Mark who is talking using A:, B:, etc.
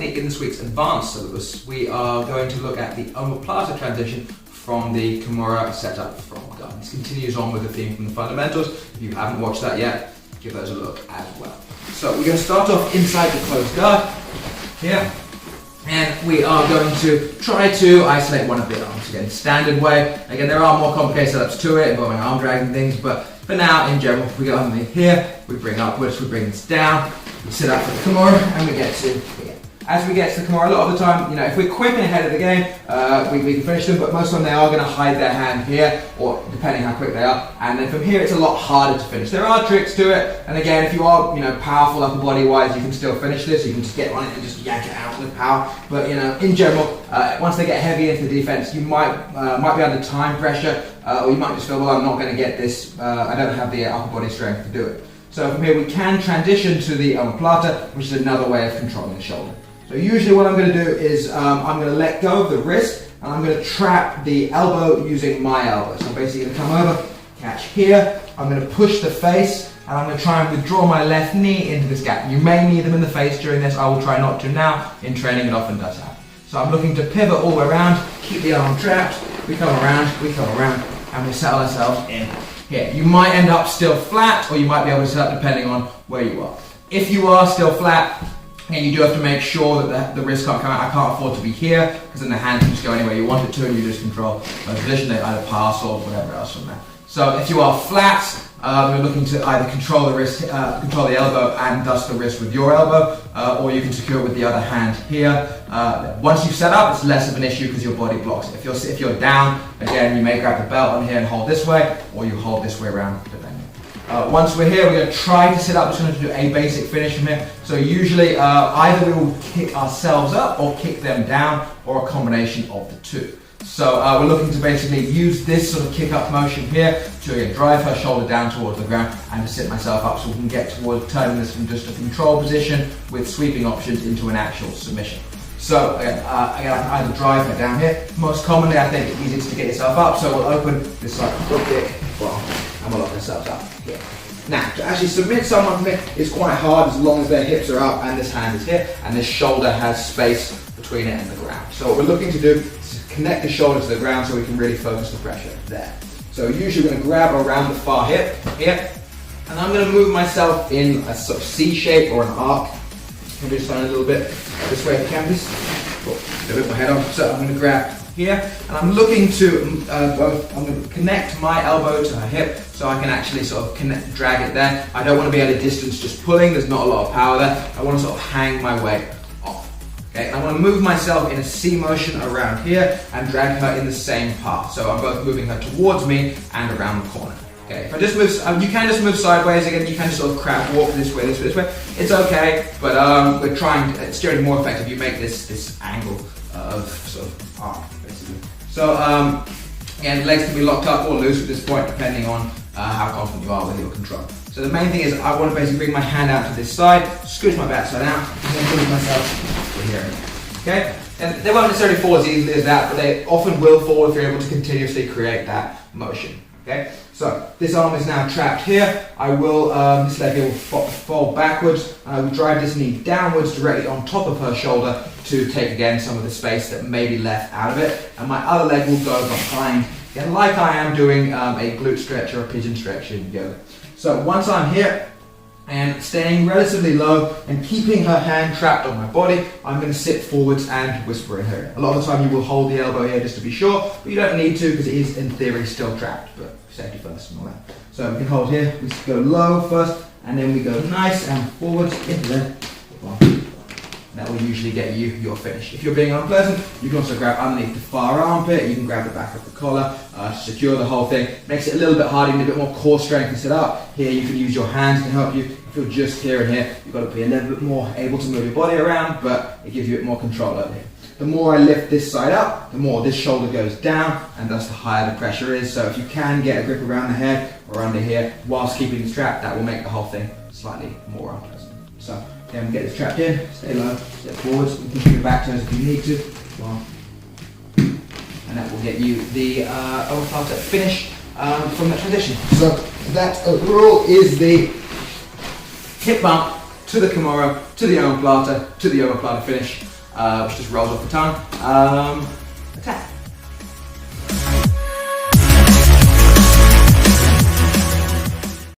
A: technique in this week's advanced syllabus, we are going to look at the Omoplata transition from the Kimura setup from guard. This continues on with the theme from the fundamentals. If you haven't watched that yet, give those a look as well. So we're going to start off inside the closed guard here. And we are going to try to isolate one of the arms. Again, standard way. Again, there are more complicated setups to it, involving arm drag and things, but for now, in general, we go underneath here, we bring upwards, we bring this down, we sit up for the Kimura, and we get to here. As we get to the Kimura, a lot of the time, if we're quick and ahead of the game, we can finish them, but most of the time they are going to hide their hand here, or depending how quick they are, and then from here it's a lot harder to finish. There are tricks to it, and again, if you are powerful upper body wise, you can still finish this. You can just get on it and just yank it out with power, but in general, once they get heavy into the defense, you might be under time pressure, or you might just feel, well, I'm not going to get this, I don't have the upper body strength to do it. So from here we can transition to the Omoplata, which is another way of controlling the shoulder. So usually what I'm going to do is I'm going to let go of the wrist and I'm going to trap the elbow using my elbow. So I'm basically going to come over, catch here, I'm going to push the face, and I'm going to try and withdraw my left knee into this gap. You may need them in the face during this. I will try not to now. In training it often does happen. So I'm looking to pivot all the way around, keep the arm trapped, we come around, and we settle ourselves in here. You might end up still flat, or you might be able to set up depending on where you are. If you are still flat, and you do have to make sure that the wrist can't come out. I can't afford to be here, because then the hand can just go anywhere you want it to, and you just control the position, they either pass or whatever else from there. So if you are flat, you're looking to either control the wrist, control the elbow, and thus the wrist with your elbow, or you can secure it with the other hand here. Once you've set up, it's less of an issue because your body blocks it. If you're down, again, you may grab the belt on here and hold this way, or you hold this way around, depending. Once we're here, we're going to try to sit up. We're going to do a basic finish from here. So usually either we will kick ourselves up or kick them down, or a combination of the two. So we're looking to basically use this sort of kick up motion here to drive her shoulder down towards the ground and to sit myself up, so we can get towards turning this from just a control position with sweeping options into an actual submission. So again, I can either drive her down here. Most commonly, I think it's easiest to get yourself up. So we'll open this side hook kick, and we'll lock ourselves up here. Now, to actually submit someone from here is quite hard as long as their hips are up and this hand is here and this shoulder has space between it and the ground. So what we're looking to do is connect the shoulder to the ground so we can really focus the pressure there. So usually we're going to grab around the far hip here, and I'm going to move myself in a sort of C shape or an arc. Maybe just find a little bit this way if you can, please. Cool. A bit more head on. So I'm going to grab here, and I'm looking to I'm going to connect my elbow to her hip so I can actually sort of drag it there. I don't want to be at a distance just pulling, there's not a lot of power there. I want to sort of hang my way off. Okay, I want to move myself in a C motion around here and drag her in the same path. So I'm both moving her towards me and around the corner. Okay, if I just move, you can just move sideways again, you can just sort of crab walk this way, this way, this way. It's okay, but we're trying, it's generally more effective you make this angle of sort of arc, basically. So, again, legs can be locked up or loose at this point, depending on how confident you are with your control. So the main thing is I want to basically bring my hand out to this side, squish my backside out, and then push myself to here. Okay? And they won't necessarily fall as easily as that, but they often will fall if you're able to continuously create that motion. Okay? So this arm is now trapped here. I will, this leg will fold backwards, and I will drive this knee downwards directly on top of her shoulder to take again some of the space that may be left out of it. And my other leg will go behind, again, like I am doing a glute stretch or a pigeon stretch in yoga. So once I'm here and staying relatively low and keeping her hand trapped on my body, I'm going to sit forwards and whisper in her ear. A lot of the time you will hold the elbow here just to be sure, but you don't need to because it is in theory still trapped, but safety first and all that. So we can hold here, we go low first, and then we go nice and forwards into there. That will usually get you your finish. If you're being unpleasant, you can also grab underneath the far armpit, you can grab the back of the collar to secure the whole thing. Makes it a little bit harder, you need a bit more core strength to sit up. Here you can use your hands to help you. If you're just here and here, you've got to be a little bit more able to move your body around, but it gives you a bit more control over here. The more I lift this side up, the more this shoulder goes down, and thus the higher the pressure is. So if you can get a grip around the head or under here whilst keeping the strap, that will make the whole thing slightly more unpleasant. So again, get this trapped in, stay low, step forwards, and push your back toes if you need to. And that will get you the Omoplata finish from that transition. So that overall is the hip bump to the Kimura, to the Omoplata, to the Omoplata finish, which just rolls off the tongue. Attack.